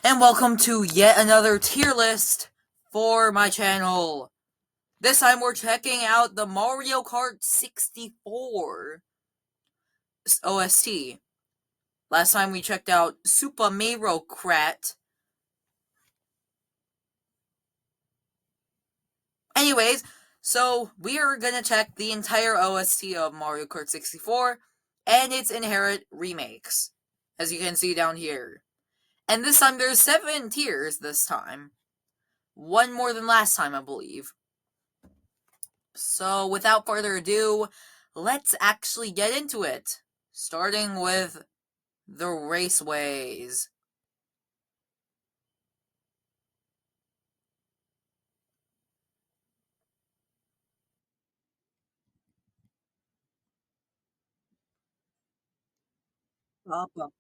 And welcome to yet another tier list for my channel. This time we're checking out the Mario Kart 64 OST. Last time we checked out Super Mariokart. Anyways, so we are gonna check the entire OST of Mario Kart 64 and its inherent remakes, as you can see down here. And this time there's 7 tiers this time. One more than last time, I believe. So, without further ado, let's actually get into it. Starting with the raceways. Bop, bop.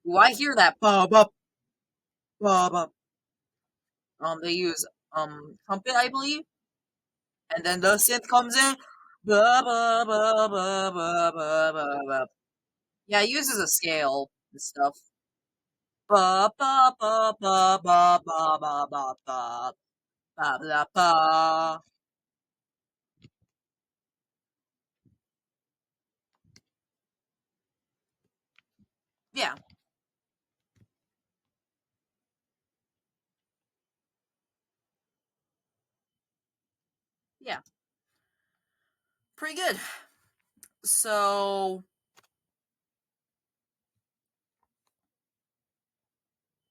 Do I hear that? Bop, bop, bop, bop. They use, trumpet, I believe. And then the synth comes in. Ba, ba, ba, ba, ba, ba, ba, ba. Yeah, it uses a scale and stuff. Ba, ba, ba, ba, ba, ba, ba, ba, ba. Ba, ba, ba. Yeah, yeah. Pretty good. So,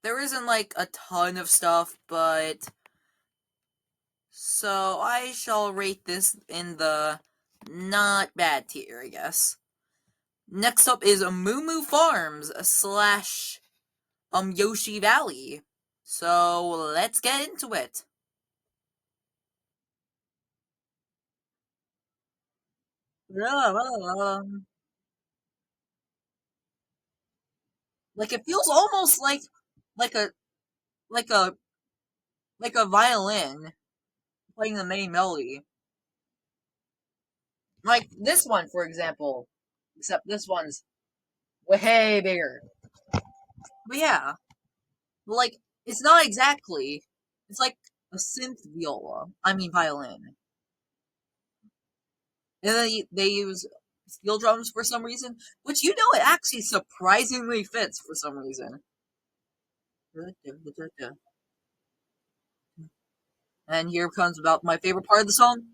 there isn't like a ton of stuff, but so I shall rate this in the not bad tier, I guess. Next up is Moo Moo Farms slash Yoshi Valley. So let's get into it. Like it feels almost like a like a like a violin playing the main melody. Like this one, for example. Except this one's way bigger. But yeah, like it's not exactly. It's like a synth viola. I mean violin. And then they use steel drums for some reason, which it actually surprisingly fits for some reason. And here comes about my favorite part of the song.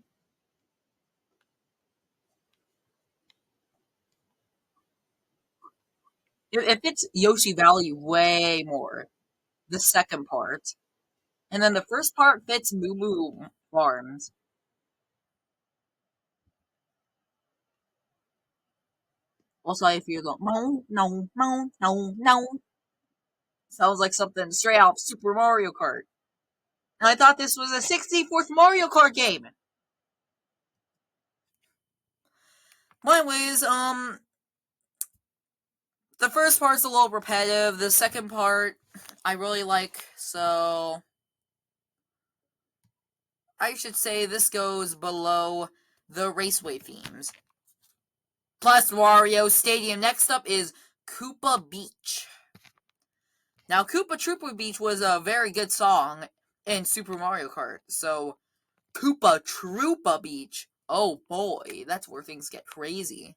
It fits Yoshi Valley way more. The second part, and then the first part fits Moo Moo Farms. Also, I feel the no, no, no, no, no. Sounds like something straight out of Super Mario Kart. And I thought this was a 64th Mario Kart game. Anyways, the first part's a little repetitive. The second part, I really like. So, I should say this goes below the Raceway themes. Plus Wario Stadium. Next up is Koopa Beach. Now, Koopa Troopa Beach was a very good song in Super Mario Kart. So, Koopa Troopa Beach. Oh boy, that's where things get crazy.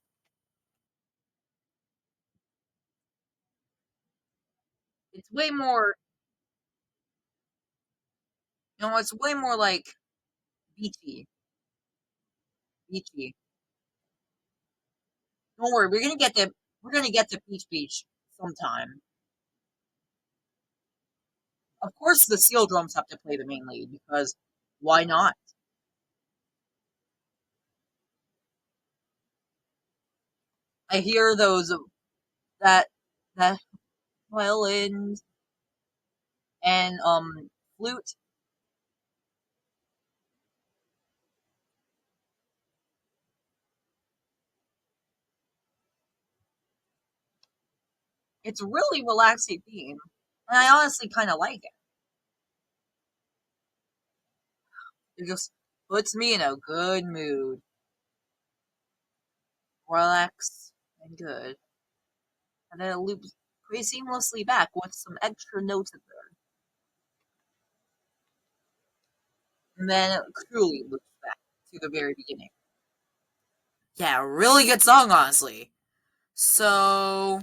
It's way more, it's way more like beachy. Beachy. Don't worry, we're gonna get to Peach Beach sometime. Of course, the steel drums have to play the main lead because why not? I hear that that violins and flute. It's a really relaxing theme, and I honestly kind of like it. It just puts me in a good mood, relax and good. And then it loops. Pretty seamlessly back with some extra notes in there. And then it truly looks back to the very beginning. Yeah, really good song, honestly. So,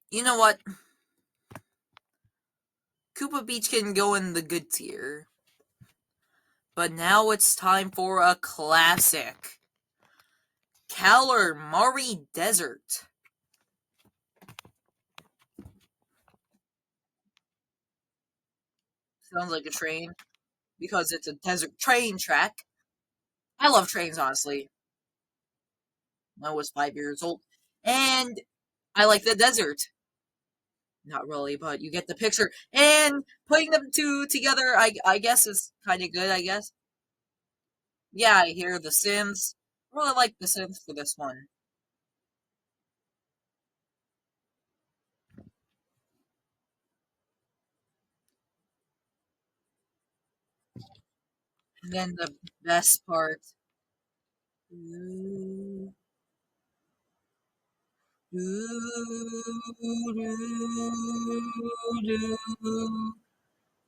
you know what? Koopa Beach can go in the good tier. But now it's time for a classic. Mari Desert. Sounds like a train because it's a desert train track. I love trains, honestly. I was 5 years old. And I like the desert. Not really, but you get the picture. And putting them two together, I guess is kind of good, I guess. Yeah, I hear the synths. I really like the synths for this one. And then the best part. Do, do,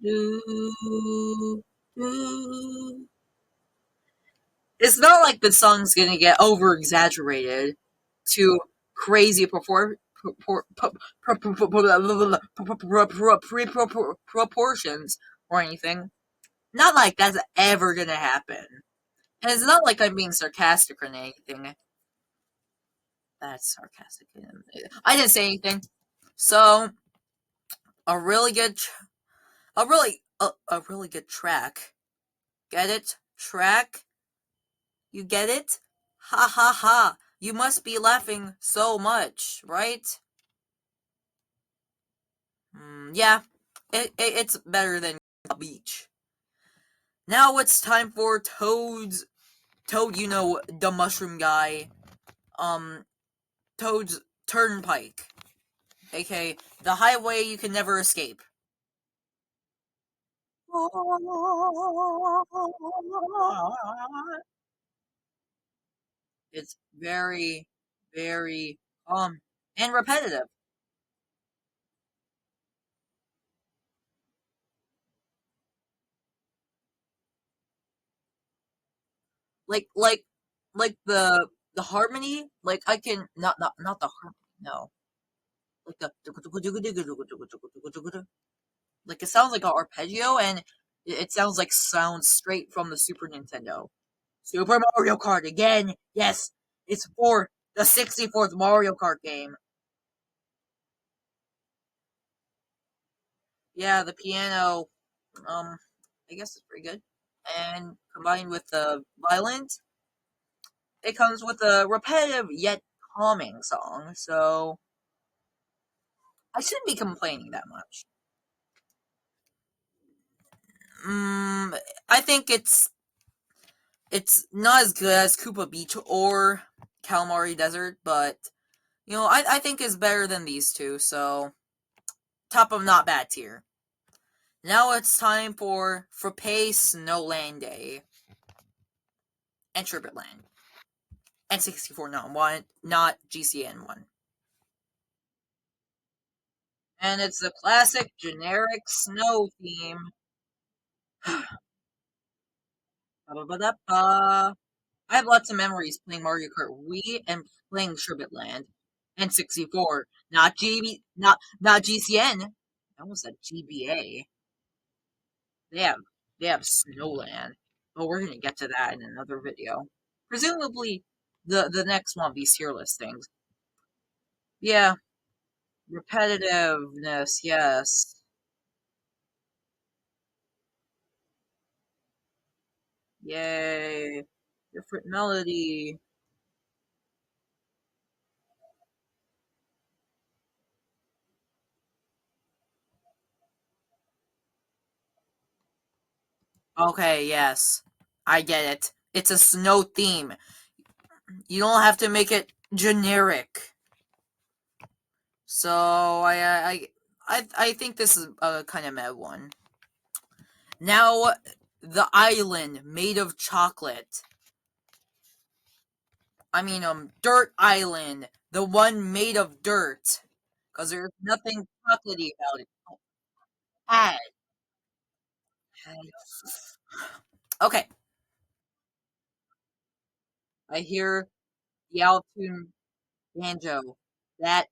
do, do. It's not like the song's gonna get over exaggerated to crazy proportions or anything. Not like that's ever gonna happen. And it's not like I'm being sarcastic or anything. That's sarcastic. I didn't say anything. So a really good, a really good track. Get it? Track. You get it? Ha ha ha! You must be laughing so much, right? Yeah, it's better than a beach. Now it's time for Toad, you know, the mushroom guy. Um, Toad's Turnpike, aka the highway you can never escape. It's very, very and repetitive. Like like like the harmony. Like I can not the harmony. No, like the like it sounds like an arpeggio, and it sounds like sounds straight from the Super Nintendo. Super Mario Kart again. Yes, it's for the 64th Mario Kart game. Yeah, the piano. Um, I guess it's pretty good. And combined with the violins, it comes with a repetitive yet calming song. So I shouldn't be complaining that much. Mm, I think it's not as good as Koopa Beach or Calamari Desert, but you know I think it's better than these two. So top of not bad tier. Now it's time for Frappe Snowland Day and Tribute Land. N64 not one, not GCN1. And it's the classic generic snow theme. Ba-ba-ba-da-ba. I have lots of memories playing Mario Kart Wii and playing Tribute Land. N64, not not GCN. I almost said GBA. They have they have Snowland. But we're gonna get to that in another video. Presumably the next one of these tier list things. Yeah, repetitiveness, yes. Yay. Different melody. Okay, yes. I get it. It's a snow theme. You don't have to make it generic. So I think this is a kind of mad one. Now the island made of chocolate. I mean Dirt Island, the one made of dirt. because there's nothing chocolatey about it. Oh, Ad. Okay, I hear the out-tune banjo. That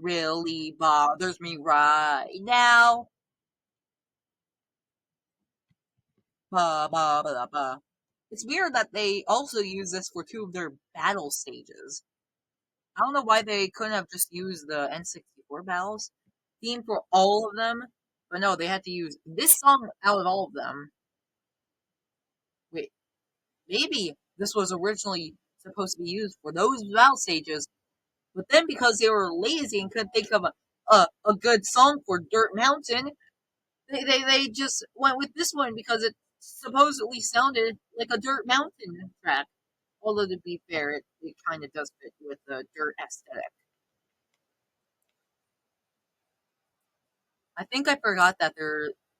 really bothers me right now. Ba ba ba ba. It's weird that they also use this for two of their battle stages. I don't know why they couldn't have just used the N64 battles theme for all of them, but no, they had to use this song out of all of them. Wait, maybe this was originally supposed to be used for those battle stages, but then because they were lazy and couldn't think of a good song for Dirt Mountain, they just went with this one because it supposedly sounded like a Dirt Mountain track. Although to be fair, it kind of does fit with the dirt aesthetic. I think I forgot that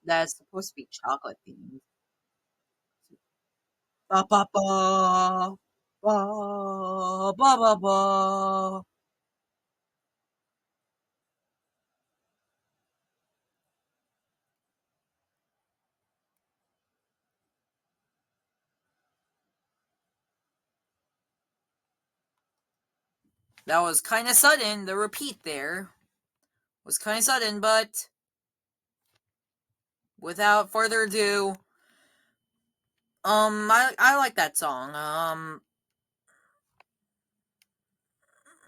that's supposed to be chocolate themed. Ba ba ba ba ba ba ba. That was kind of sudden. The repeat there was kind of sudden, but without further ado, I like that song.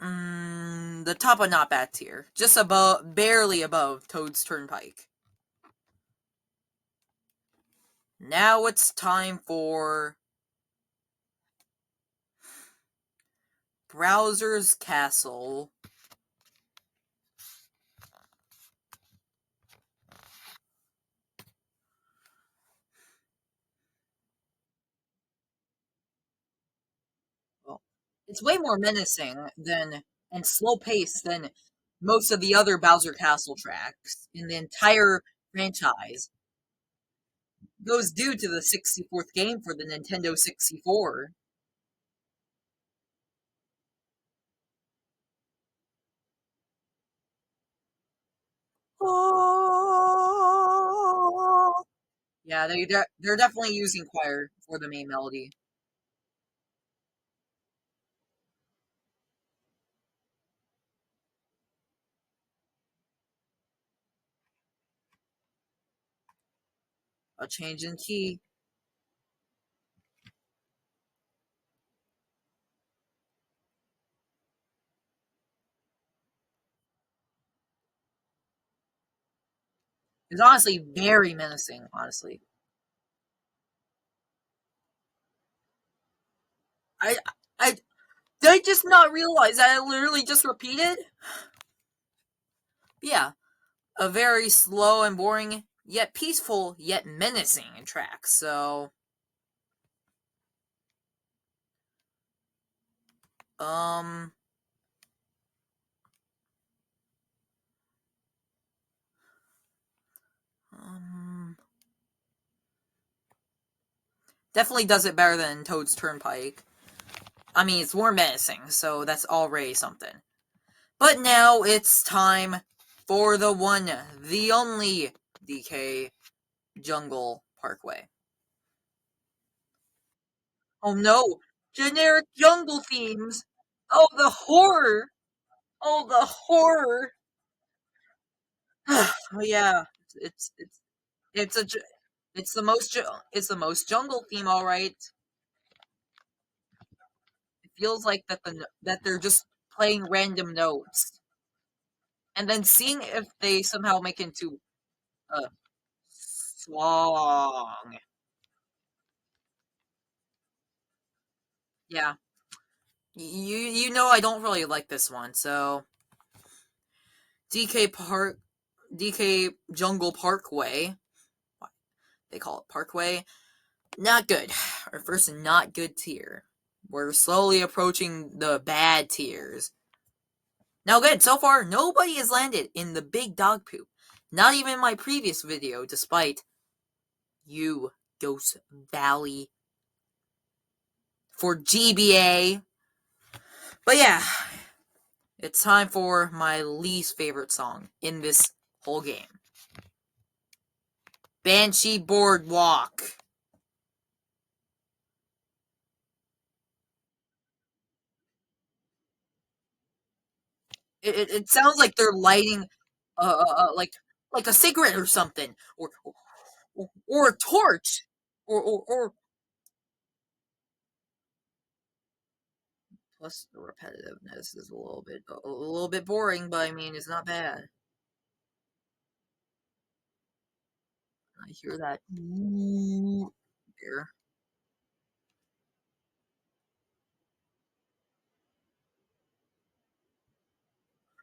The top of not bad tier, just above, barely above Toad's Turnpike. Now it's time for Browser's Castle. Well, it's way more menacing than and slow paced than most of the other Bowser Castle tracks in the entire franchise. Goes due to the 64th game for the Nintendo 64. Yeah, they're definitely using choir for the main melody. A change in key is honestly very menacing. Honestly, I I did I just not realize that I literally just repeated. Yeah, a very slow and boring, yet peaceful, yet menacing track. So, um, um, definitely does it better than Toad's Turnpike. I mean, it's more menacing, so that's already something. But now it's time for the one, the only DK Jungle Parkway. Oh no, generic jungle themes. Oh, the horror. Oh, the horror. Oh yeah, it's it's a it's the most it's the most jungle theme, all right. It feels like that they're just playing random notes and then seeing if they somehow make into a song. Yeah, you know I don't really like this one, so DK Park, DK Jungle Parkway. They call it Parkway. Not good. Our first not good tier. We're slowly approaching the bad tiers. Now, good, so far, nobody has landed in the big dog poop. Not even my previous video, despite you, Ghost Valley, for GBA. But yeah, It's time for my least favorite song in this whole game. Banshee Boardwalk. It sounds like they're lighting, like a cigarette or something, or a torch, or. Plus, the repetitiveness is a little bit boring, but I mean, it's not bad. I hear that. Ooh, there.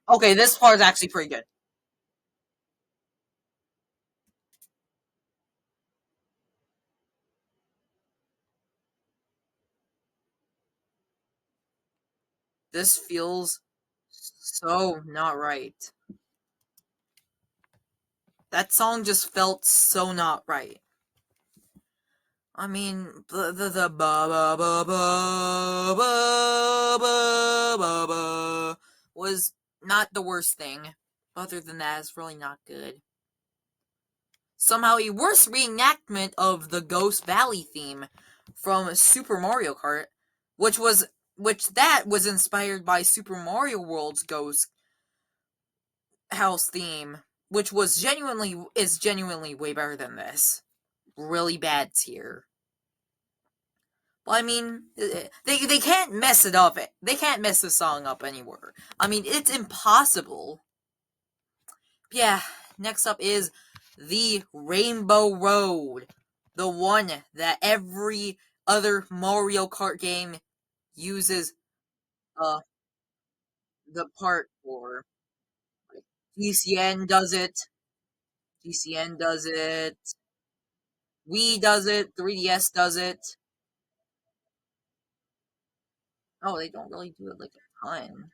Okay, this part is actually pretty good. This feels so not right. That song just felt so not right. I mean, the ba ba ba ba ba ba ba ba was not the worst thing. Other than that, it's really not good. Somehow, a worse reenactment of the Ghost Valley theme from Super Mario Kart, which was which was inspired by Super Mario World's Ghost House theme, which is genuinely way better than this. Really bad tier. Well, I mean, they can't mess it up. They can't mess the song up anywhere. I mean, it's impossible. Yeah. Next up is the Rainbow Road, the one that every other Mario Kart game uses uh the part for. Like GCN does it. GCN does it. Wii does it. 3DS does it. Oh, they don't really do it like a ton.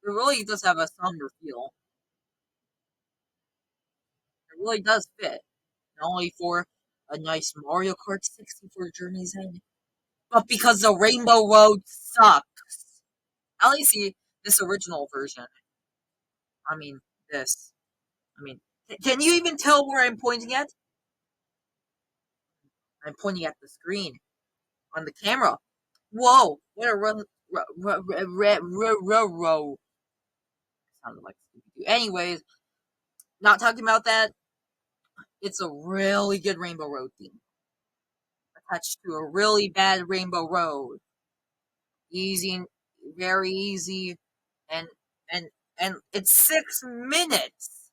It really does have a somber feel. It really does fit. Not only for a nice Mario Kart 64 Journey's End, but because the Rainbow Road sucks. At least this original version. I mean, this. I mean, can you even tell where I'm pointing at? I'm pointing at the screen on the camera. Whoa! What a row. Sounded like Scooby-Doo. Anyways, not talking about that. It's a really good Rainbow Road theme attached to a really bad Rainbow Road. Easy, very easy, and and and it's 6 minutes.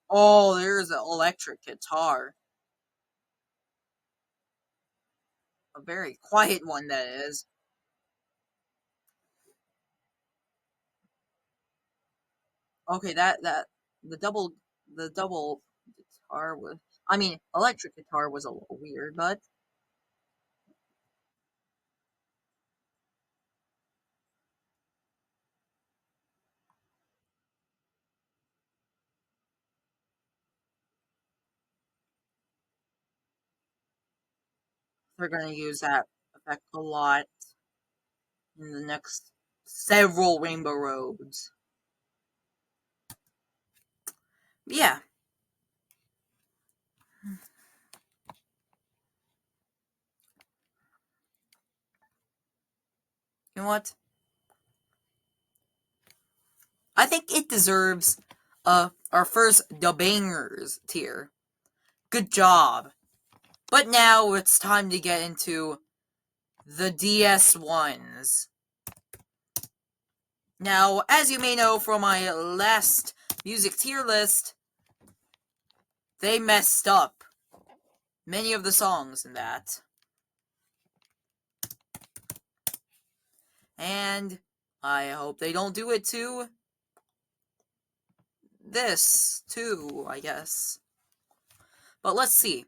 Oh, there's an electric guitar, a very quiet one that is. Okay, that the double guitar was. I mean, electric guitar was a little weird, but they're gonna use that effect a lot in the next several Rainbow Roads. Yeah, you know what? I think it deserves our first the bangers tier. Good job. But now it's time to get into the DS ones. Now, as you may know from my last music tier list, they messed up many of the songs in that. And I hope they don't do it to this, too, I guess. But let's see.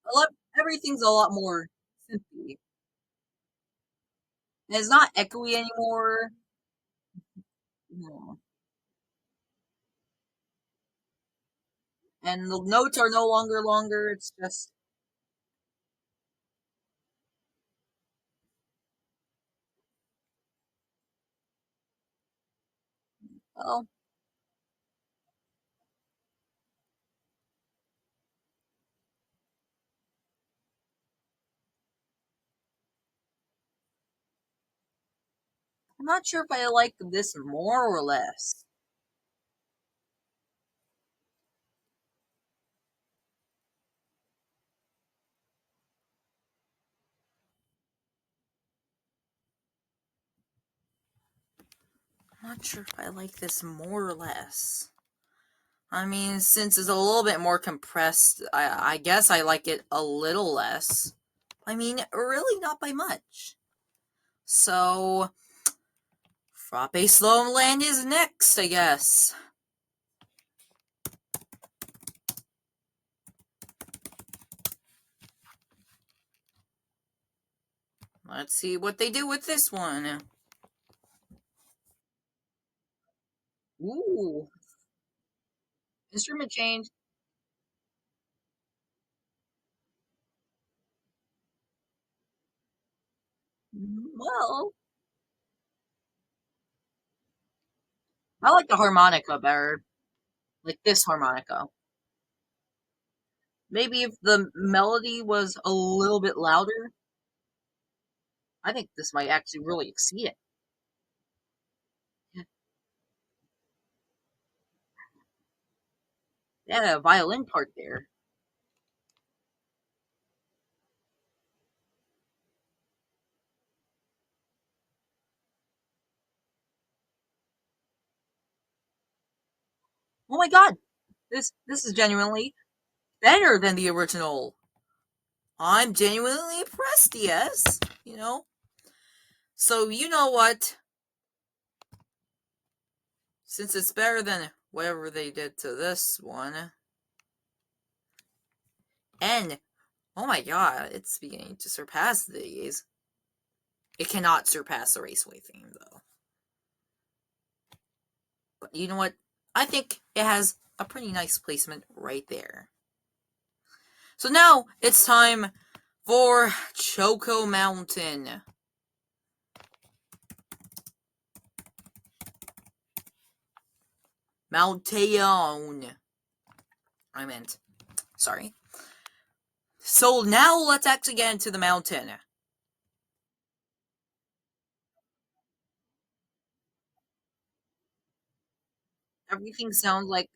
A lot, everything's a lot more simply. And it's not echoey anymore. No. And the notes are no longer longer. It's just, well, I'm not sure if I like this more or less. I'm not sure if I like this more or less. I mean, since it's a little bit more compressed, I guess I like it a little less. I mean, really not by much. So, Frappe Slow Land is next, I guess. Let's see what they do with this one. Ooh, instrument change. Well, I like the harmonica better. Like this harmonica. Maybe if the melody was a little bit louder, I think this might actually really exceed it. Yeah, a violin part there. Oh my god, this is genuinely better than the original. I'm genuinely impressed, yes. So you know what? Since it's better than whatever they did to this one, and oh my god, it's beginning to surpass these. It cannot surpass the Raceway theme though. But you know what? I think it has a pretty nice placement right there. So now it's time for Choco Mountain. Mountain. I meant. Sorry. So now let's actually get into the mountain. Everything sounds like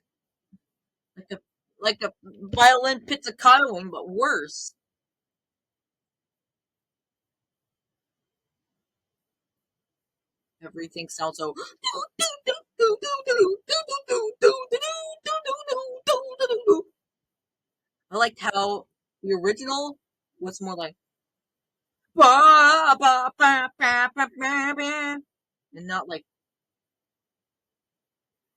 a like a violin pizzicatoing, but worse. Everything sounds so. I liked how the original was more like ba ba ba ba ba ba ba, and not like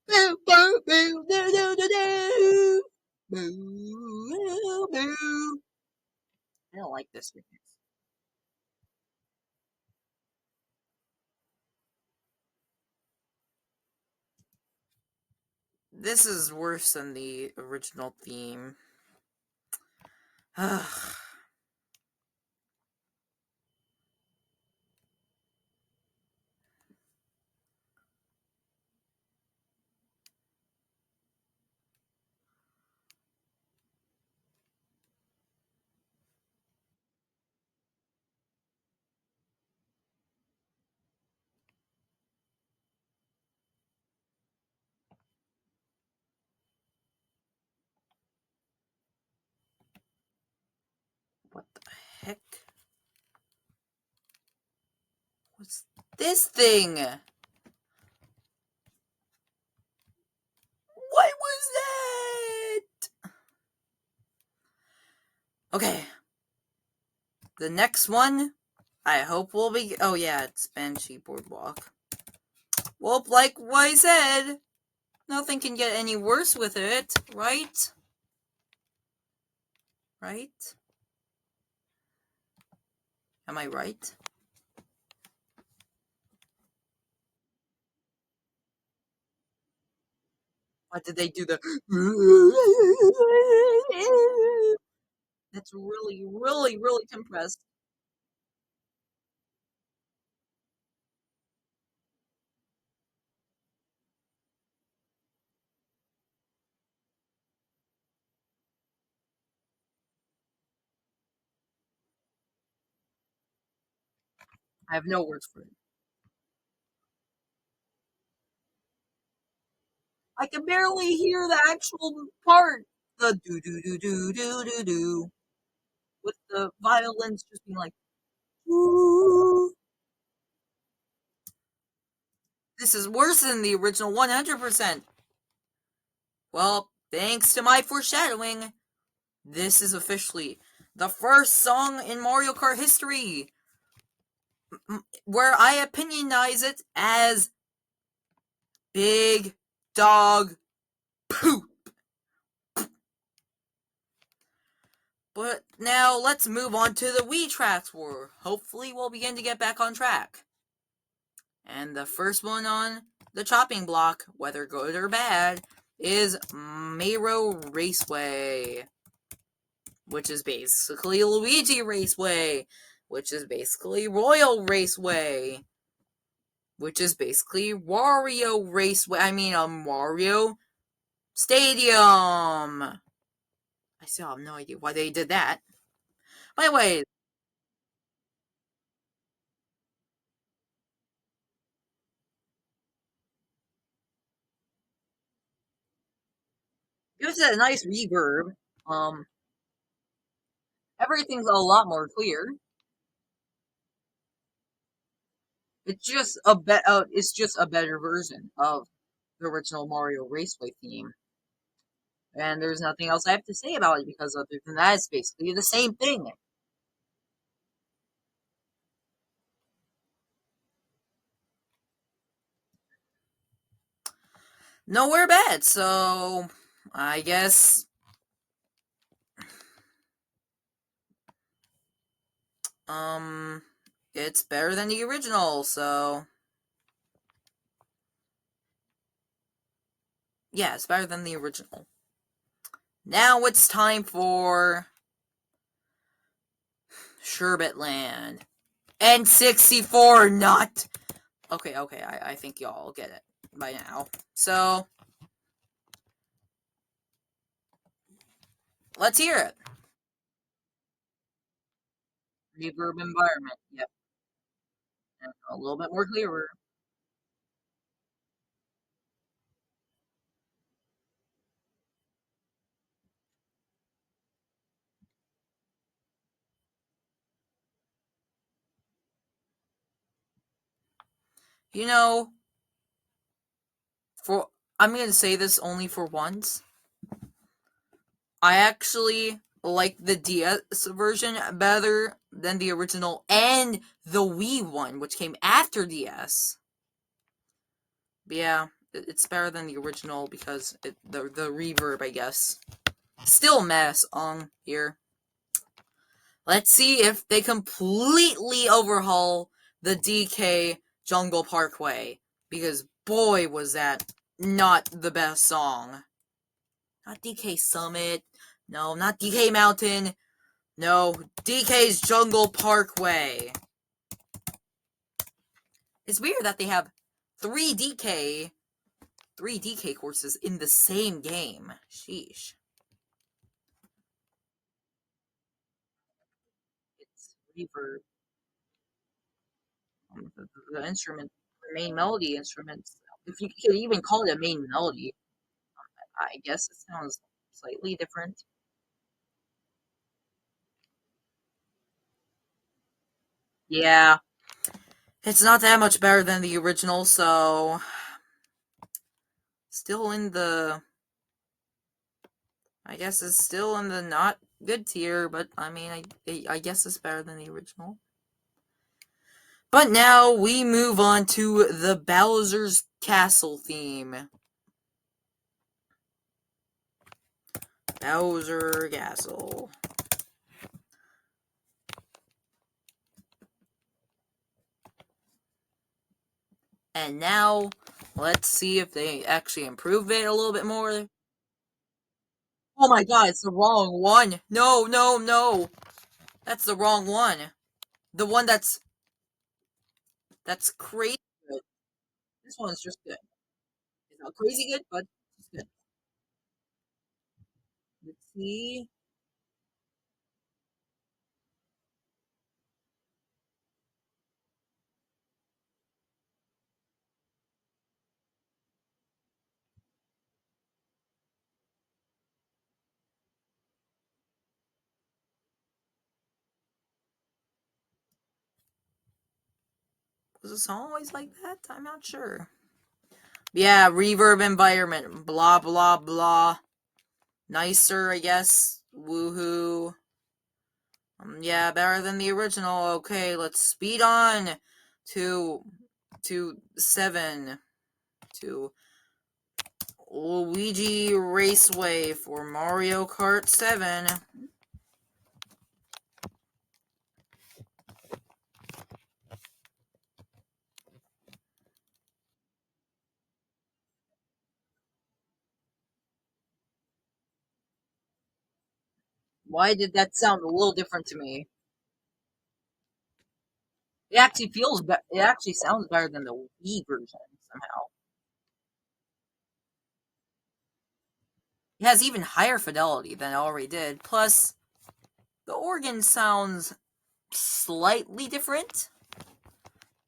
boo boo boo doo doo doo doo boo boo. I don't like this remix. This is worse than the original theme. What the heck? What's this thing? What was that? Okay. The next one, I hope will be. Oh, yeah, it's Banshee Boardwalk. Well, like what I said, nothing can get any worse with it, right? Right? Am I right? But did they do the? That's really, really, really compressed. I have no words for it. I can barely hear the actual part. The do do do do do do do with the violins just being like, ooh. This is worse than the original 100%. Well, thanks to my foreshadowing, this is officially the first song in Mario Kart history where I opinionize it as Big Dog Poop. But now let's move on to the Wii tracks where hopefully we'll begin to get back on track. And the first one on the chopping block, whether good or bad, is Mero Raceway, which is basically Luigi Raceway, which is basically Royal Raceway, which is basically Wario Raceway. Wario Stadium. I still have no idea why they did that. By the way, gives it a nice reverb. Um, Everything's a lot more clear. It's just a better version of the original Mario Raceway theme. And there's nothing else I have to say about it because other than that, it's basically the same thing. Nowhere bad. So I guess um it's better than the original. So yeah, it's better than the original. Now it's time for Sherbet Land. N64, not. Okay, I think y'all get it by now. So, let's hear it. Reverb environment, yep. And a little bit more clearer. You know, for I'm gonna say this only for once. I actually like the DS version better than the original and the Wii one, which came after DS. But yeah, it's better than the original because the reverb, I guess. Still mess on here. Let's see if they completely overhaul the DK Jungle Parkway. Because boy, was that not the best song. Not DK Summit. No, not DK Mountain. No, DK's Jungle Parkway. It's weird that they have three DK courses in the same game. Sheesh. It's reverb. The instrument, the main melody instruments. If you could even call it a main melody, I guess it sounds slightly different. Yeah, it's not that much better than the original, so still in the. I guess it's still in the not good tier, but I guess it's better than the original. But now we move on to the Bowser's Castle theme. Bowser Castle. And now Let's see if they actually improve it a little bit more. Oh my god, it's the wrong one. No, no, no. That's the wrong one. The one that's crazy good. This one's just good. It's not crazy good, but it's good. Let's see. Was the song always like that? I'm not sure. Yeah, reverb environment. Blah blah blah. Nicer, I guess. Woohoo. Yeah, better than the original. Okay, let's speed on to 7 to Luigi Raceway for Mario Kart 7. Why did that sound a little different to me? It actually it actually sounds better than the Wii version somehow. It has even higher fidelity than it already did. Plus, the organ sounds slightly different,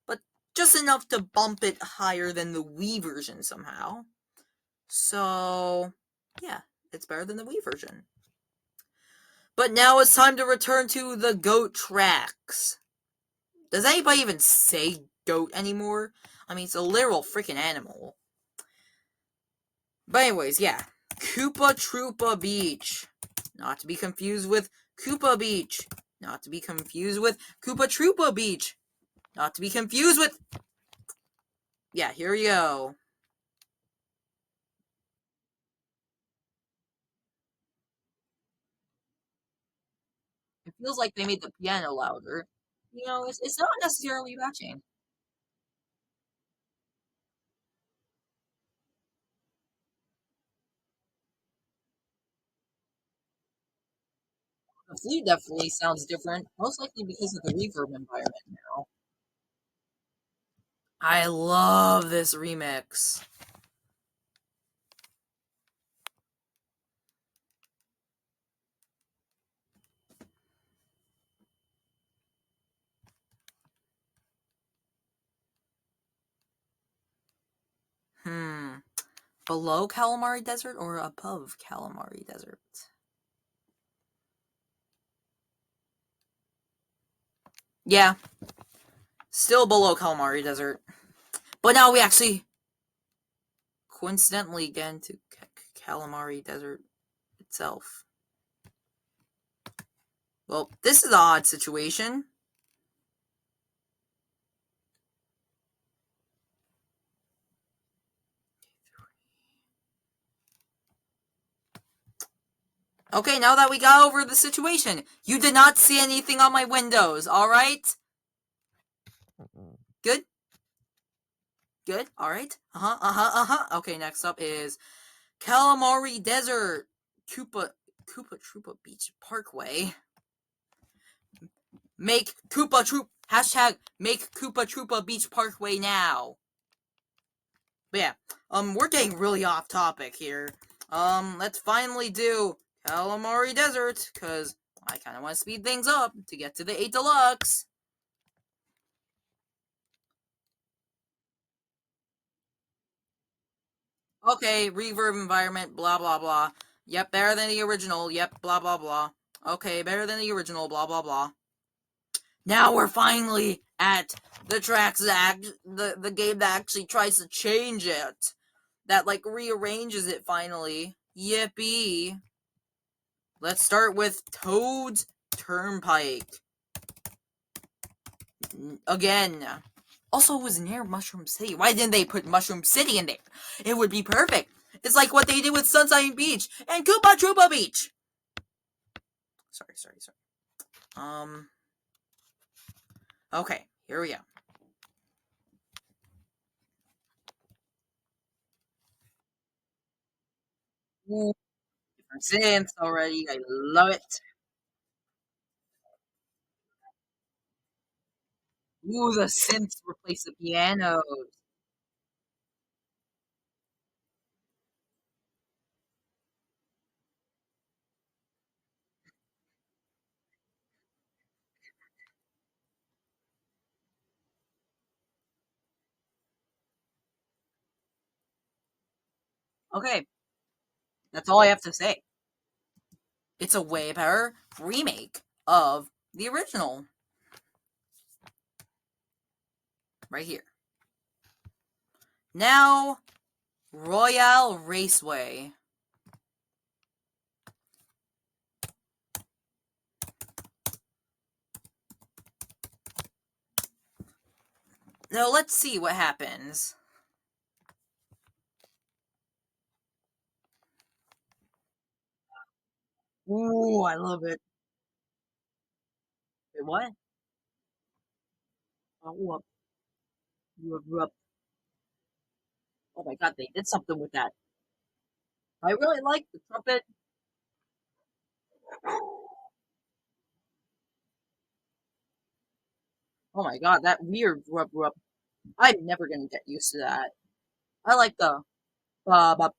but just enough to bump it higher than the Wii version somehow. So, yeah, it's better than the Wii version. But now it's time to return to the goat tracks. Does anybody even say goat anymore? I mean, it's a literal freaking animal. But anyways, yeah. Koopa Troopa Beach. Not to be confused with Koopa Beach. Not to be confused with Koopa Troopa Beach. Not to be confused with... Yeah, here we go. It feels like they made the piano louder. You know, it's not necessarily matching. The flute definitely sounds different, most likely because of the reverb environment now. I love this remix. Hmm. Below Calamari Desert or above Calamari Desert? Yeah, still below Calamari Desert. But now we actually coincidentally get into Calamari Desert itself. Well, this is an odd situation. Okay, now that we got over the situation, you did not see anything on my windows, alright? Good? Good? Alright? Okay, next up is Calamari Desert Koopa Troopa Beach Parkway. Make Koopa Troop hashtag make Koopa Troopa Beach Parkway now. But yeah, we're getting really off topic here. Let's finally do Calamari Desert, cause I kinda wanna speed things up to get to the 8 Deluxe. Okay, reverb environment, blah blah blah. Yep, better than the original, yep, blah blah blah. Okay, better than the original, blah blah blah. Now we're finally at the tracks that the game that actually tries to change it. That like rearranges it finally. Yippee. Let's start with Toad's Turnpike. Again. Also, it was near Mushroom City. Why didn't they put Mushroom City in there? It would be perfect. It's like what they did with Sunshine Beach and Koopa Troopa Beach. Sorry. Okay, here we go. Ooh, different synths already. I love it. Ooh, the synths replace the pianos. Okay, that's all I have to say. It's a way better remake of the original. Right here. Now, Royale Raceway. Now, let's see what happens. Ooh, I love it. Wait, what? Oh, oh my god, they did something with that. I really like the trumpet. Oh my god, that weird rub rub. I'm never gonna get used to that. I like the ba ba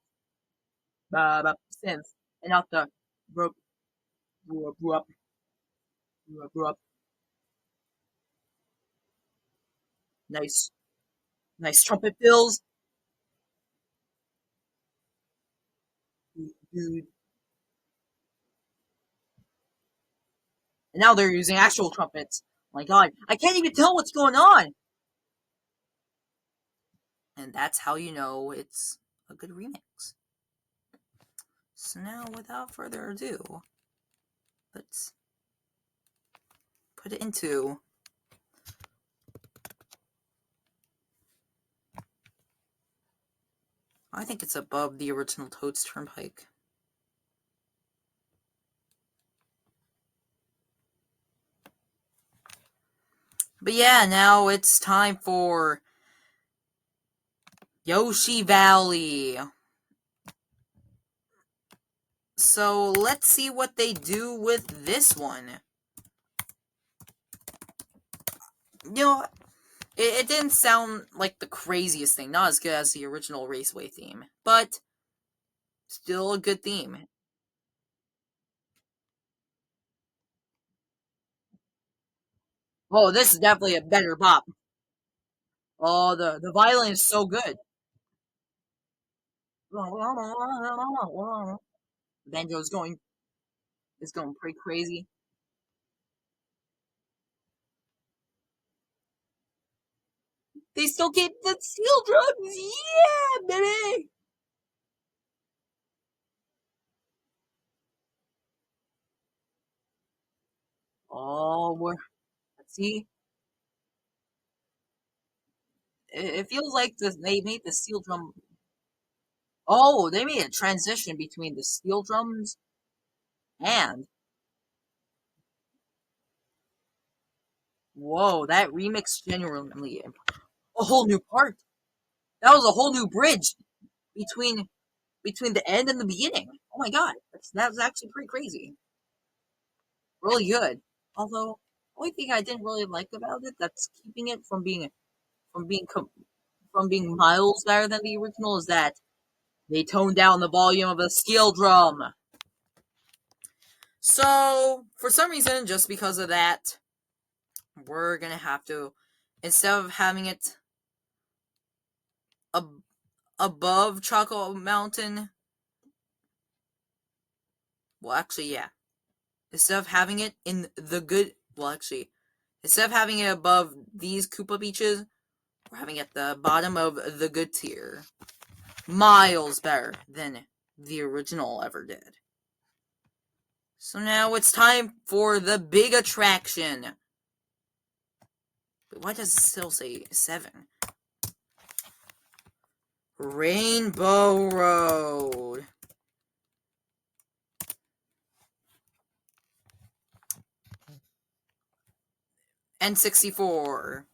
ba ba synth and not the rub rub rub rub rub. Nice, nice trumpet fills. Dude. And now they're using actual trumpets. Oh my god, I can't even tell what's going on. And that's how you know it's a good remix. So now, without further ado, let's put it into. I think it's above the original Toad's Turnpike. But yeah, now it's time for Yoshi Valley. So let's see what they do with this one. You know, it didn't sound like the craziest thing, not as good as the original Raceway theme, but still a good theme. Oh, this is definitely a better bop. Oh, the violin is so good. Banjo's going is going pretty crazy. They still keep the steel drums. Yeah, baby. Oh, let's see. It feels like they made the steel drum. Oh, they made a transition between the steel drums and whoa, that remix genuinely a whole new part. That was a whole new bridge between the end and the beginning. Oh my god, that was actually pretty crazy. Really good. Although, only thing I didn't really like about it that's keeping it from being from being miles better than the original is that they toned down the volume of the steel drum. So, for some reason, just because of that, we're gonna have to, instead of having it ab- above Chocolate Mountain, well, actually, yeah. Instead of having it in the good, well, actually, instead of having it above these Koopa beaches, we're having it at the bottom of the good tier. Miles better than the original ever did. So now it's time for the big attraction. But why does it still say 7? Rainbow Road. N64.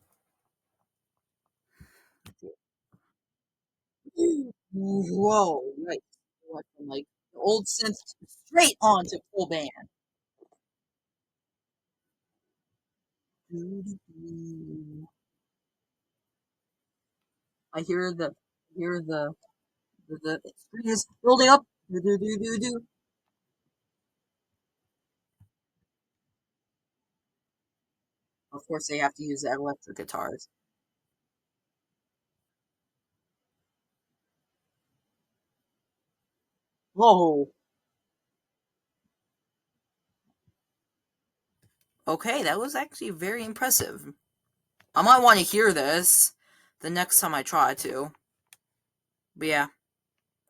Whoa, nice. Like, old synth straight on to full band. I hear the screen is building up. Do, do, do, do, do. Of course, they have to use electric guitars. Whoa. Okay, that was actually very impressive. I might want to hear this the next time I try to. But yeah,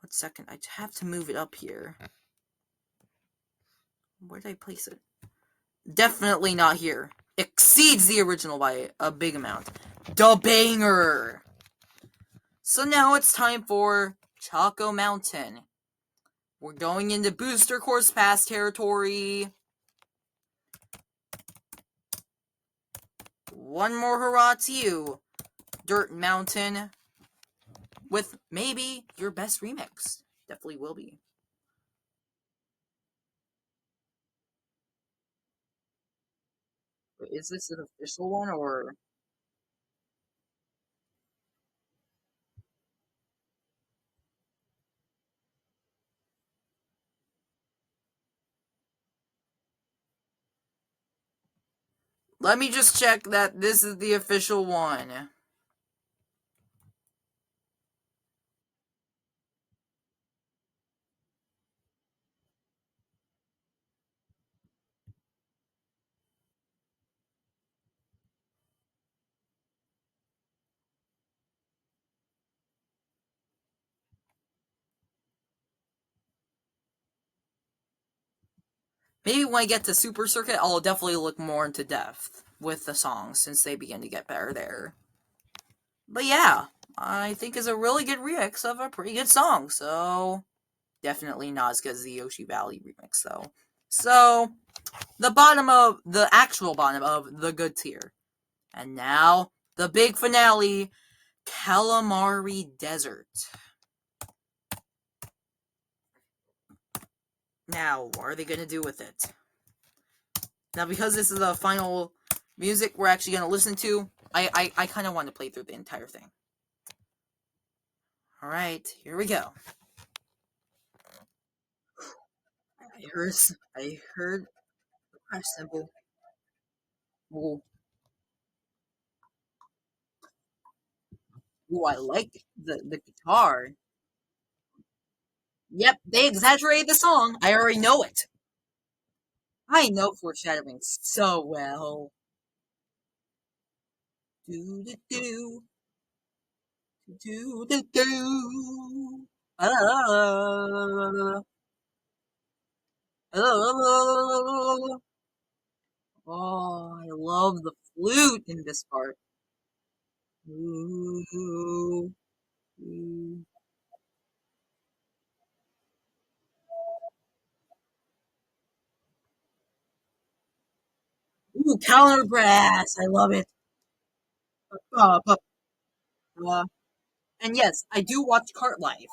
1 second. I have to move it up here. Where did I place it? Definitely not here. Exceeds the original by a big amount. Da banger! So now it's time for Choco Mountain. We're going into Booster Course Pass territory. One more hurrah to you, Dirt Mountain. With maybe your best remix. Definitely will be. Is this an official one or? Let me just check that this is the official one. Maybe when I get to Super Circuit, I'll definitely look more into depth with the songs since they begin to get better there. But yeah, I think it's a really good remix of a pretty good song, so definitely not as good as the Yoshi Valley remix though. So the actual bottom of the good tier. And now the big finale, Calamari Desert. Now, what are they gonna do with it? Now, because this is the final music we're actually gonna listen to, I kind of want to play through the entire thing. All right, here we go. I heard the crash cymbal. Ooh, ooh, I like the guitar. Yep, they exaggerated the song. I already know it. I know foreshadowing so well. Do do do do do do. Ah, ah. Oh, I love the flute in this part. Ooh, ooh. Ooh, counter brass. I love it. Uh, uh, uh, and yes, I do watch Cart Life,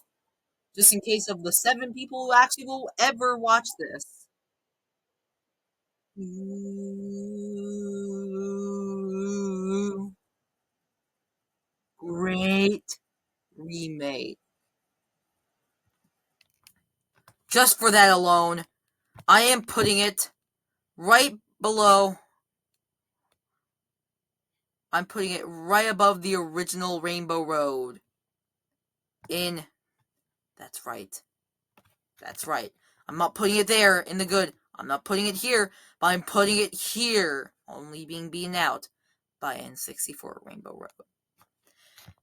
just in case of the 7 people who actually will ever watch this. Ooh, great remake. Just for that alone, I am putting it right below. I'm putting it right above the original Rainbow Road. In. That's right. That's right. I'm not putting it there in the good. I'm not putting it here, but I'm putting it here. Only being beaten out by N64 Rainbow Road.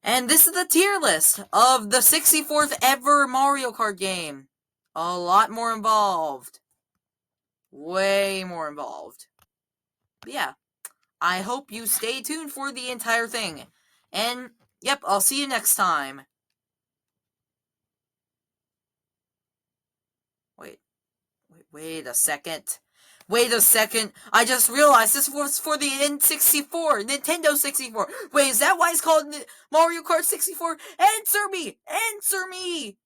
And this is the tier list of the 64th ever Mario Kart game. A lot more involved. Way more involved. But yeah, I hope you stay tuned for the entire thing. And, yep, I'll see you next time. Wait. Wait a second. Wait a second. I just realized this was for the N64, Nintendo 64. Wait, is that why it's called Mario Kart 64? Answer me! Answer me!